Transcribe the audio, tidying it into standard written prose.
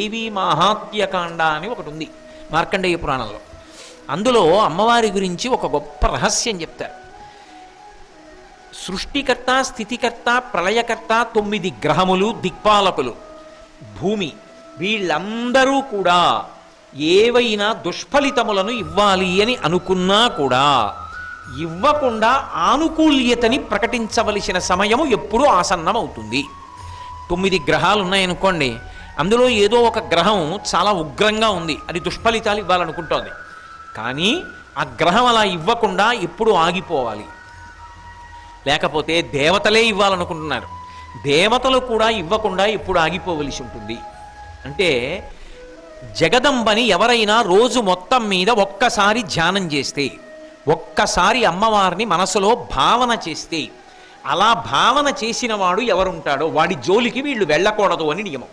దేవీ మాహాత్మ్యకాండ అని ఒకటి ఉంది మార్కండేయ పురాణంలో. అందులో అమ్మవారి గురించి ఒక గొప్ప రహస్యం చెప్తారు. సృష్టికర్త, స్థితికర్త, ప్రళయకర్త, 9 గ్రహములు, దిక్పాలకులు, భూమి, వీళ్ళందరూ కూడా ఏవైనా దుష్ఫలితములను ఇవ్వాలి అని అనుకున్నా కూడా ఇవ్వకుండా ఆనుకూల్యతని ప్రకటించవలసిన సమయము ఎప్పుడూ ఆసన్నమవుతుంది. 9 గ్రహాలు ఉన్నాయనుకోండి, అందులో ఏదో ఒక గ్రహం చాలా ఉగ్రంగా ఉంది, అది దుష్ఫలితాలు ఇవ్వాలనుకుంటోంది. కానీ ఆ గ్రహం అలా ఇవ్వకుండా ఎప్పుడు ఆగిపోవాలి. లేకపోతే దేవతలే ఇవ్వాలనుకుంటున్నారు, దేవతలు కూడా ఇవ్వకుండా ఎప్పుడు ఆగిపోవలసి ఉంటుంది. అంటే జగదంబని ఎవరైనా రోజు మొత్తం మీద ఒక్కసారి ధ్యానం చేస్తే, ఒక్కసారి అమ్మవారిని మనసులో భావన చేస్తే, అలా భావన చేసిన వాడు ఎవరుంటాడో వాడి జోలికి వీళ్ళు వెళ్ళకూడదు అని నియమం.